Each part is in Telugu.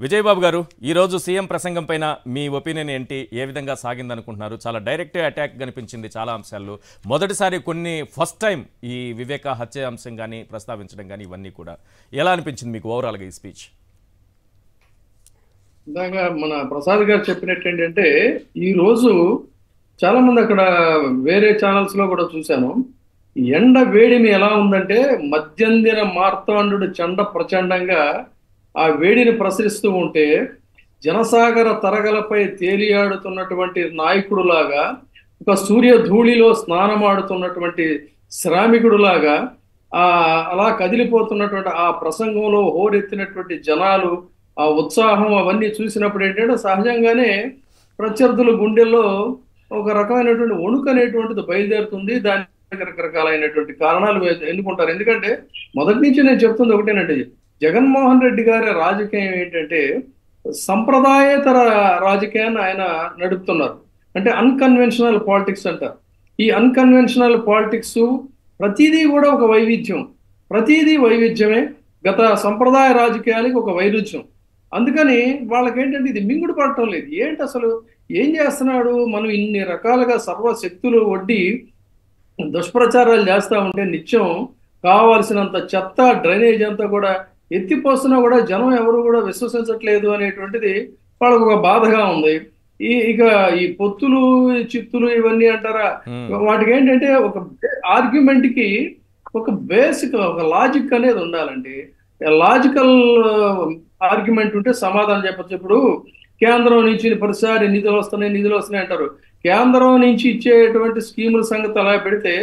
విజయ్ బాబు గారు, ఈరోజు సీఎం ప్రసంగం పైన మీ ఒపీనియన్ ఏంటి? ఏ విధంగా సాగిందనుకుంటున్నారు? చాలా డైరెక్ట్ అటాక్ కనిపించింది చాలా అంశాల్లో. మొదటిసారి ఫస్ట్ టైం ఈ వివేక హత్య అంశం కానీ ప్రస్తావించడం కానీ ఇవన్నీ కూడా ఎలా అనిపించింది మీకు ఓవరాల్గా ఈ స్పీచ్? ఇందాక మన ప్రసాద్ గారు చెప్పినట్టు ఏంటంటే, ఈరోజు చాలా మంది అక్కడ వేరే ఛానల్స్ లో కూడా చూశాను. ఎండ వేడిమి ఎలా ఉందంటే మధ్యందిన మార్తాండు చండ ప్రచండంగా ఆ వేడిని ప్రసరిస్తూ ఉంటే జనసాగర తరగలపై తేలియాడుతున్నటువంటి నాయకుడులాగా, ఒక సూర్య ధూళిలో స్నానమాడుతున్నటువంటి శ్రామికుడులాగా అలా కదిలిపోతున్నటువంటి ఆ ప్రసంగంలో హోరెత్తినటువంటి జనాలు, ఆ ఉత్సాహం అవన్నీ చూసినప్పుడు ఏంటంటే సహజంగానే ప్రత్యర్థుల గుండెల్లో ఒక రకమైనటువంటి వణుకు అనేటువంటిది బయలుదేరుతుంది. దానికి రకరకాలైనటువంటి కారణాలు ఎన్నుకుంటారు. ఎందుకంటే మొదటి నుంచి నేను చెప్తుంది ఒకటేనండి, జగన్మోహన్ రెడ్డి గారి రాజకీయం ఏంటంటే సంప్రదాయేతర రాజకీయాన్ని ఆయన నడుపుతున్నారు. అంటే అన్కన్వెన్షనల్ పాలిటిక్స్ అంటారు. ఈ అన్కన్వెన్షనల్ పాలిటిక్స్ ప్రతిదీ కూడా ఒక వైవిధ్యం, ప్రతిదీ వైవిధ్యమే. గత సంప్రదాయ రాజకీయాలకి ఒక వైరుధ్యం. అందుకని వాళ్ళకేంటంటే ఇది మింగుడు పడటం లేదు. ఏంటి అసలు ఏం చేస్తున్నాడు? మనం ఇన్ని రకాలుగా సర్వశక్తులు ఒడ్డి దుష్ప్రచారాలు చేస్తూ ఉంటే నిత్యం కావాల్సినంత చెత్త డ్రైనేజ్ అంతా కూడా ఎత్తిపోస్తున్నా కూడా జనం ఎవరు కూడా విశ్వసించట్లేదు అనేటువంటిది వాళ్ళకు ఒక బాధగా ఉంది. ఇక ఈ పొత్తులు చిత్తులు ఇవన్నీ అంటారా, వాటికి ఏంటంటే ఒక ఆర్గ్యుమెంట్ కి ఒక బేసిక్ ఒక లాజిక్ అనేది ఉండాలండి. లాజికల్ ఆర్గ్యుమెంట్ ఉంటే సమాధానం చెప్పచ్చు. ఇప్పుడు కేంద్రం నుంచి ప్రతిసారి నిధులు వస్తున్నాయి అంటారు. కేంద్రం నుంచి ఇచ్చేటువంటి స్కీముల సంగతి అలా పెడితే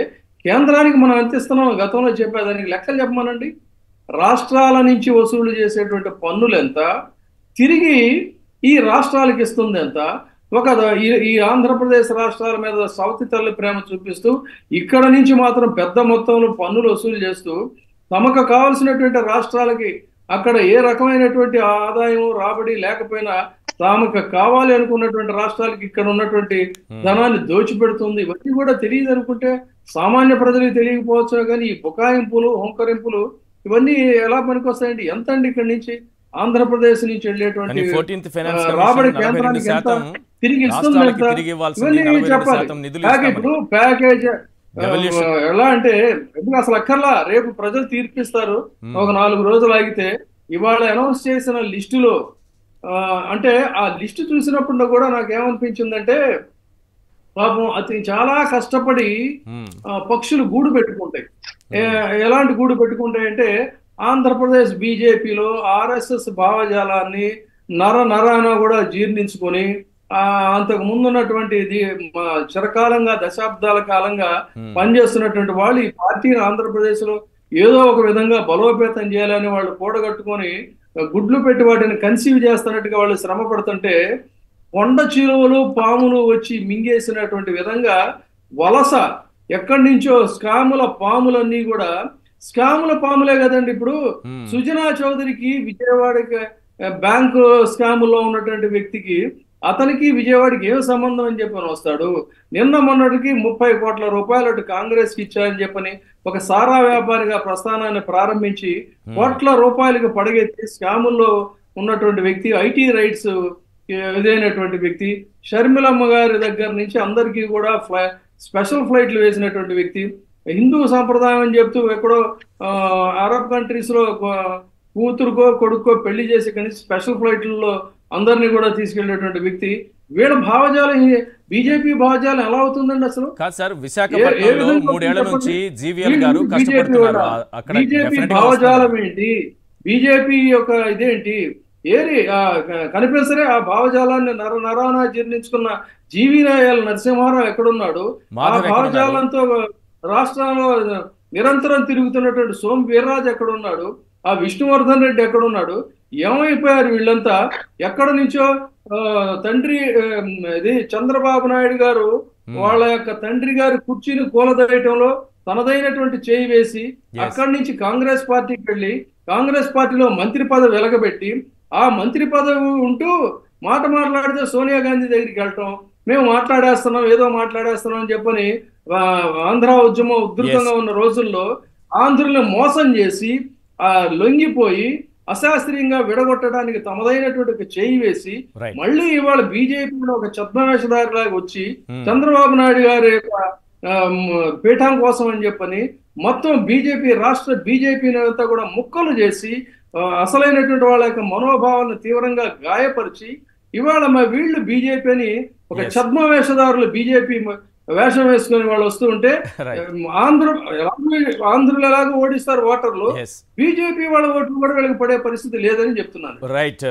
కేంద్రానికి మనం ఎంత ఇస్తున్నాం గతంలో చెప్పేదానికి లెక్కలు చెప్పమనండి. రాష్ట్రాల నుంచి వసూలు చేసేటువంటి పన్నులు ఎంత, తిరిగి ఈ రాష్ట్రాలకు ఇస్తుంది ఎంత? ఈ ఆంధ్రప్రదేశ్ రాష్ట్రాల మీద సౌతి తల్లి ప్రేమ చూపిస్తూ ఇక్కడ నుంచి మాత్రం పెద్ద మొత్తంలో పన్నులు వసూలు చేస్తూ తమకు కావాల్సినటువంటి రాష్ట్రాలకి అక్కడ ఏ రకమైనటువంటి ఆదాయం రాబడి లేకపోయినా తమకు కావాలి అనుకున్నటువంటి రాష్ట్రాలకి ఇక్కడ ఉన్నటువంటి ధనాన్ని దోచిపెడుతుంది. ఇవన్నీ కూడా తెలియదు అనుకుంటే సామాన్య ప్రజలకు తెలియకపోవచ్చు, కానీ ఈ బుకాయింపులు హోంకరింపులు ఇవన్నీ ఎలా పనికొస్తాయండి? ఎంత అండి ఇక్కడి నుంచి ఆంధ్రప్రదేశ్ నుంచి వెళ్ళేటువంటి రాబడి కేంద్రానికి ఎంత తిరిగి ఇస్తుంది? ఇవన్నీ చెప్పాలి. ఇప్పుడు ప్యాకేజ్ ఎలా అంటే అసలు అక్కర్లా, రేపు ప్రజలు తీర్పిస్తారు. ఒక 4 రోజులు ఆగితే ఇవాళ అనౌన్స్ చేసిన లిస్టులో అంటే ఆ లిస్టు చూసినప్పుడు కూడా నాకేమనిపించిందంటే, పాపం అతను చాలా కష్టపడి పక్షులు గూడు పెట్టుకుంటాయి. ఎలాంటి గూడు పెట్టుకుంటాయంటే ఆంధ్రప్రదేశ్ బీజేపీలో ఆర్ఎస్ఎస్ భావజాలాన్ని నరాన కూడా జీర్ణించుకొని అంతకు ముందున్నటువంటి చిరకాలంగా దశాబ్దాల కాలంగా పనిచేస్తున్నటువంటి వాళ్ళు ఈ పార్టీని ఆంధ్రప్రదేశ్ లో ఏదో ఒక విధంగా బలోపేతం చేయాలని వాళ్ళు కూడగట్టుకొని గుడ్లు పెట్టి వాటిని కన్సీవ్ చేస్తున్నట్టుగా వాళ్ళు శ్రమ పడుతుంటే కొండ చిలువలు పాములు వచ్చి మింగేసినటువంటి విధంగా వలస ఎక్కడి నుంచో స్కాముల పాములన్నీ కూడా స్కాముల పాములే కదండి. ఇప్పుడు సుజనా చౌదరికి విజయవాడకి బ్యాంకు స్కాముల్లో ఉన్నటువంటి వ్యక్తికి అతనికి విజయవాడకి ఏం సంబంధం అని చెప్పని వస్తాడు. నిన్న మొన్నటికి 30 కోట్ల రూపాయలు అటు కాంగ్రెస్ కి ఇచ్చారని చెప్పని ఒక సారా వ్యాపారిగా ప్రస్థానాన్ని ప్రారంభించి కోట్ల రూపాయలకు పడగెత్తి స్కాముల్లో ఉన్నటువంటి వ్యక్తి, ఐటీ రైట్స్ ఇదైనటువంటి వ్యక్తి, షర్మిలమ్మ గారి దగ్గర నుంచి అందరికీ కూడా స్పెషల్ ఫ్లైట్లు వేసినటువంటి వ్యక్తి, హిందూ సంప్రదాయం అని చెప్తూ ఎక్కడో అరబ్ కంట్రీస్ లో కూతురుకో కొడుకో పెళ్లి చేసి కానీ స్పెషల్ ఫ్లైట్లలో అందరినీ కూడా తీసుకెళ్లేటువంటి వ్యక్తి. వీళ్ళ భావజాలం బీజేపీ భావజాలం ఎలా అవుతుందండి అసలు? బీజేపీ భావజాలం ఏంటి? బీజేపీ యొక్క ఇదేంటి? కనిపిస్తరే ఆ భావజాలాన్ని నరాన జీర్ణించుకున్న జీవీ నరసింహారావు ఎక్కడున్నాడు? ఆ భావజాలంతో రాష్ట్రంలో నిరంతరం తిరుగుతున్నటువంటి సోము వీర్రాజు ఎక్కడున్నాడు? ఆ విష్ణువర్ధన్ రెడ్డి ఎక్కడున్నాడు? ఏమైపోయారు వీళ్ళంతా? ఎక్కడి నుంచో తండ్రి ఇది చంద్రబాబు నాయుడు గారు వాళ్ళ యొక్క తండ్రి గారి కుర్చీని కూలదయటంలో తనదైనటువంటి చేయి వేసి అక్కడి నుంచి కాంగ్రెస్ పార్టీకి వెళ్ళి కాంగ్రెస్ పార్టీలో మంత్రి పదవి వెలగబెట్టి ఆ మంత్రి పదవి ఉంటూ మాట్లాడితే సోనియా గాంధీ దగ్గరికి వెళ్ళటం, మేము ఏదో మాట్లాడేస్తున్నాం అని చెప్పని ఆంధ్ర ఉద్యమం ఉధృతంగా ఉన్న రోజుల్లో ఆంధ్రుల్ని మోసం చేసి లొంగిపోయి అశాస్త్రీయంగా విడగొట్టడానికి తమదైనటువంటి ఒక చేయి వేసి రైట్. మళ్ళీ ఇవాళ బీజేపీలో ఒక ఛద్మవేషధారిలాగా వచ్చి చంద్రబాబు నాయుడు గారి యొక్క పీఠం కోసం అని చెప్పని మొత్తం రాష్ట్ర బీజేపీని అంతా కూడా ముక్కలు చేసి అసలైనటువంటి వాళ్ళ యొక్క మనోభావాలను తీవ్రంగా గాయపరిచి ఇవాళ వీళ్ళు బీజేపీని ఒక ఛద్మవేషధారులు బీజేపీ వేషం వేసుకుని వాళ్ళు వస్తూ ఉంటే ఆంధ్రులు ఎలాగో ఓడిస్తారు ఓటర్లు, ఎస్ బీజేపీ వాళ్ళ ఓట్లు కూడా వీళ్ళకి పడే పరిస్థితి లేదని చెప్తున్నాను. రైట్.